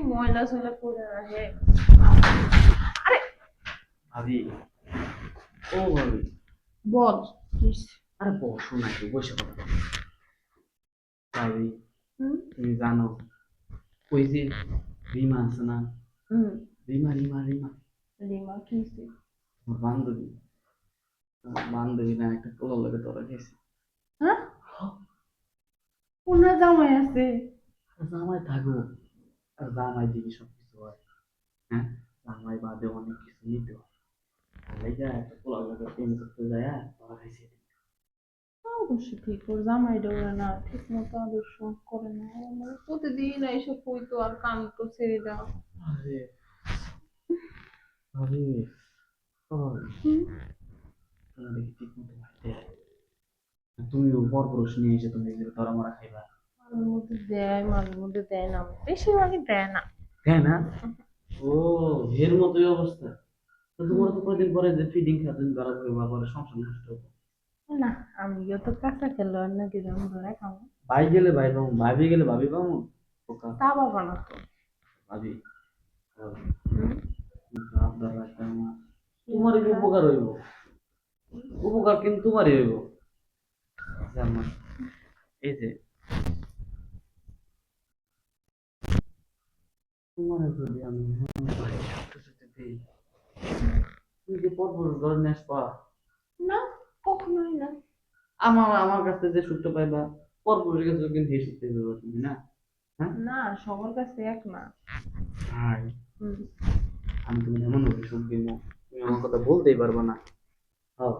ময়লা সয়লা করে রাখে। আরে ভাবি, ও ভাবি, বল প্লিজ। আরে বসো না, একটু বসে কথা বলো। ভাবি, হুম তুমি জানো ওই যে রিমা আছে না? হুম রিমা রিমা রিমা রিমা কি হইছে? আমার বান্ধবী। বান্ধবী না, একটা পোলার লগে ধরা গেছে। হ্যাঁ, কোন জামাই আছে? জামাই থাকো, আর জামাই দিকে সবকিছু হয়। হ্যাঁ, জামাই বাদে অনেক কিছু নিতে হয়। তাহলে যা একটা পোলার লগে প্রেম করতে যায়, ধরা খাইছে। অবশ্য ঠিক, ওর জামাই ডোরে না, ঠিক মতো আদর্শ করে না। আমার প্রতিদিন এইসব কইতো আর কানতো ছেড়ে দাও। আরে ভাবি, ওই হুম, তোমার দেখি ঠিক মতো ভাইতে, তুমিও পরপুরুষ নিয়ে এসে তুমি যে ধরা মরা খাইবা। মাঝে মধ্যে দেয়, মাঝে মধ্যে দেয় না, বেশিরভাগই দেয় না। হ্যাঁ না, ও এর মতোই অবস্থা। তো তোমার হুম, তো কয়দিন পরে যে ফিডিং খাতেন ধরা করবা, পরে সংসার নষ্ট হবে। না, আমিও তো কাঁচা খেলো আর নাকি যেমন ধরে খাবো। ভাই গেলে ভাই পাবো, ভাবি গেলে ভাবি পাবো। ওকা তা বাবা না তো। ভাবি, হুম, আবদার রাখতে আমার কি তোমারই আবদার? উপকার হইব। উপকার কিন্তু তোমারই হইব। যে আমার এই যে তোমার যদি আমি ভাই সবকিছুতে দিই, তুমি যে পরপুরুষ ধরে নিয়ে আসবা, না, কখনোই না। আমার আমার কাছে যে সুখটা পাইবা, পরপুরুষের কাছে কিন্তু এই সুখটা পাইবা তুমি, না? হ্যাঁ না, সবার কাছে এক না। ভাই, হুম, আমি তুমি এমন ভাবে সুখ দিব, তুমি আমার কথা বলতেই পারবা না। হ্যাঁ,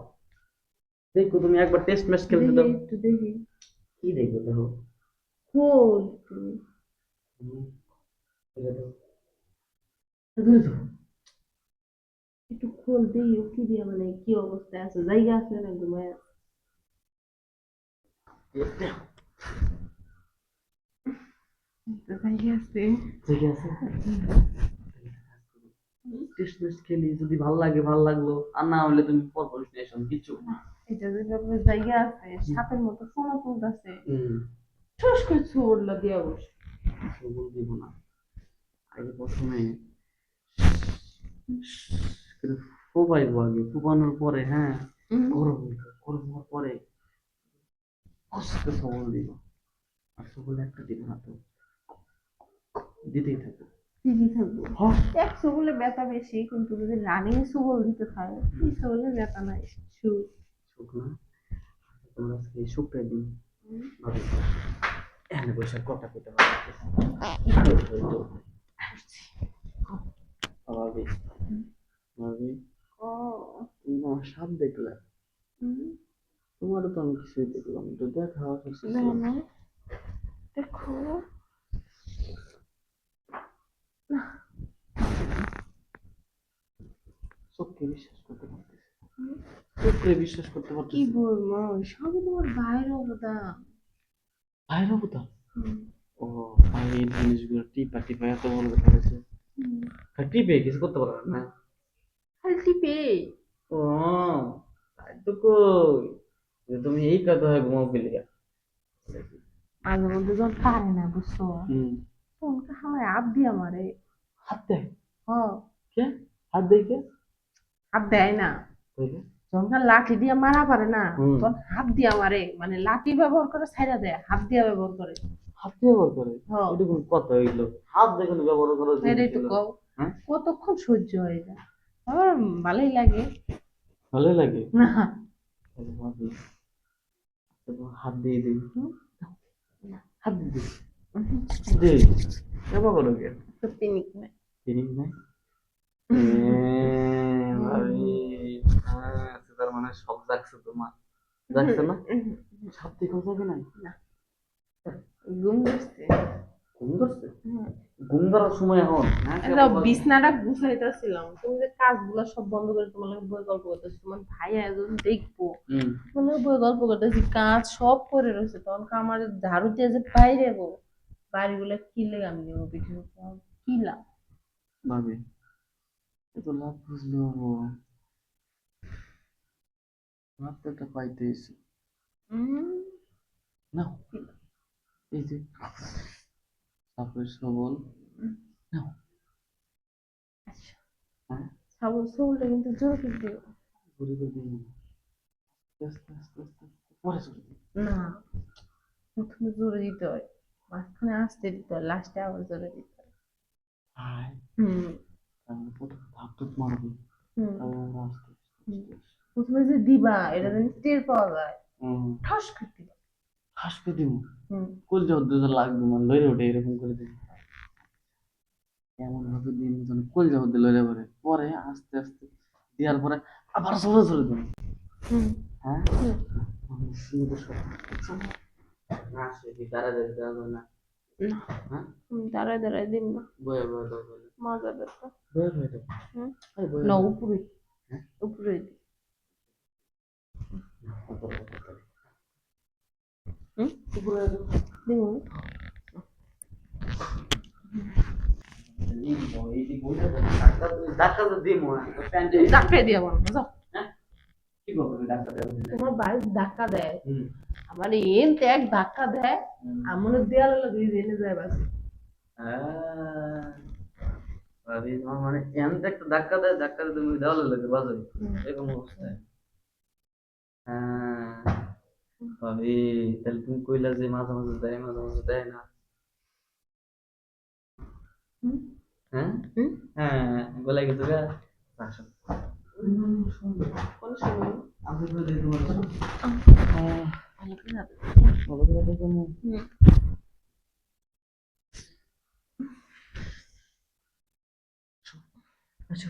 দেখো তুমি একবার টেস্ট ম্যাচ খেলতে দেখি দাও। একটু দেখি। কি দেখবো দেখো? খোল একটু। হুম, এটা দাও, এটা দাও। একটু খোল দেখি ও কি দিয়ে, মানে কি অবস্থায় আছে, জায়গা আছে না ঘুমায় আছে? এটা তো জায়গা আছে। ঠিক আছে, টেস্ট ম্যাচ খেলি, যদি ভাল লাগে ভাল লাগলো, আর না হলে তুমি পরপুরুষ নিয়ে এসো, আমি কিচ্ছু বলবো না। এটা যদি আপনার জায়গা আছে, সাপের মতো সোনা তুলতেছে, হুম, ঠুস করে ছুড়লা দিয়া বসে। সবুজ দিব না। আগে প্রথমে ফোপাইবো, আগে ফোপানোর পরে, হ্যাঁ, গরম হইবো, গরম হওয়ার পরে আস্তে সবল দিব। আর সবল একটা দিব না তো, দিতেই থাকো। ঠিকই থাকবো। হ্যাঁ, একশো বলে ব্যথা বেশি, কিন্তু যদি রানিং সুবল দিতে হয়, তিনশো বলে ব্যথা নাই। শু। সুখ না, তোমার আজকে এই সুখটাই দিন। ভাবি, এখানে বসে কথা কইতে পারবো। ভাবি, ভাবি, ও। তুমি আমার সাপ দেখলে, তোমারও তো আমি কিছুই দেখলাম, তো দেখা করতেছিলাম। না, দেখো না। চোখকে বিশ্বাস করতে পারতেছি, চোখকে বিশ্বাস করতে কি পারতেছি। বলবো, সবই তোমার বাইরে অবদান। ভাইরা কোথা? হুম, ও, আমি এই জিনিসগুলো টিপা টিপা এত বড় দেখা গেছে। হুম। টিপে কিছু করতে পারবে না। খালি টিপে। ও, তাই তো কই, যে তুমি এই কথা হয় ঘুমাও গেলে। মাঝে মধ্যে যখন পারে না, বুঝছো, হুম, তখন হাওয়ায় হাত দিয়া মারে। হাত দেয়? হ। কে? হাত দেয় কে? হাত দেয় না, কইলে? যখন লাঠি দিয়ে মারা পারে না, হুম, তখন হাত দিয়া মারে, মানে লাঠি ব্যবহার করে ছাইড়া দেয়, হাত দিয়া ব্যবহার করে। হাত ব্যবহার করে? হ। এটা কোন কথা হইলো? হাত দেখুন ব্যবহার করার জিনিস এটাই তো ছিল। কও, হ্যাঁ, কতক্ষণ সহ্য হয়ে যায়। আমার ভালোই লাগে। ভালোই লাগে। না। তাহলে ভাবি, তারপর হাত দিয়ে দিই। হুম, হাত দিয়ে দিই, দে, ব্যবহার করো কে? তো পিনিক নাই। জিনিস নাই। ভাবি, হ্যাঁ, তার মানে সব জাগছে তোমার, জাগছে না? সব ঠিক হয়ে যাবে না? না, ঘুম ধরছে। ঘুম ধরছে? ঘুম ধরার সময় এখন, হ্যাঁ, কে একটা বাবা? বিছনাটা গুছাইতেছিলাম, তুমি যে কাজগুলো সব বন্ধ করে তোমার লাগে বই গল্প করতেছি, তোমার ভাই একজন দেখবো, হুম, তোমার লাগে বই গল্প করতেছি, কাজ সব করে রয়েছে, তখন আমার ঝাড়ু দিয়ে যে বাইরে গো, বাড়িগুলো কিলে আমি নেবো পিঠে কিলা। ভাবি, এত লাভ বুঝলো হবো, লাভ তো একটা পাইতেছি উম, না। কিলা। এই যে সাপের সবল, নাও। আচ্ছা হ্যাঁ সাবল সবলটা কিন্তু জোর করে দিও ঘুরে ঘুরে দিই না। আস্তে আস্তে আস্তে আস্তে পরে চলে দিই। না প্রথমে জোরে দিতে হয় মাঝখানে আসতে দিতে হয় লাস্টে আবার জোরে দিতে হয় হাই হুম তাহলে প্রথমে ধাপ ধুপ মারবি, হুম তাহলে আমরা আস্তে হুম। আস্তে আস্তে প্রথমে যে দিবা এটা যেন টের পাওয়া যায় হুম ঠাস করে দিবা হাসতে দিব। হুম কুল যদ্দুর লাগবে মানে লইরে ওঠে এরকম করে দিই। এমন ভাবে দিন যেন কুল যদ্দুর লইরে পড়ে পরে আস্তে আস্তে দেওয়ার পরে আবার জোরে জোরে দিন। হুম হ্যাঁ হুম সুন্দর সব না সেটি তারা দেওয়া যাবে না। না হ্যাঁ দাঁড়ায় দাঁড়ায় দিন না বয়ে বয়ে দাও বলে মজা ব্যাপার বয়ে বয়ে দাও। হুম আরে বয়ে না দাও। উপরে হ্যাঁ উপরে দি উপরে দাও। হুম উপরে দাও। দিব এই দাও, এই দিক বইটা দাও। ডাক্তার তো দিমো না তো প্যান্টে ধাক্কা দিয়ে বল যাও হ্যাঁ কি করবে ডাক্তার তোমার বাইক ধাক্কা দেয় হুম আমার এন ত্যাগ ধাক্কা দেয় আমার দেয়ালে লাগিয়ে দিয়ে যায় বাস ভাবি তোমার মানে এমন একটা ধাক্কা দেয়, ধাক্কা দিয়ে তুমি দেওয়ালে লাগে বাজারে এরকম অবস্থায়। হ্যাঁ ভাবি তাহলে তুমি কইলা যে মাঝে মাঝে দেয় মাঝে মাঝে দেয় না। হুম হ্যাঁ হুম হ্যাঁ বলে গেছো গা আসো কোন সময় আমি বলে দিই তোমার ভালো করে না ভালো করে দেখো না। হুম আচ্ছা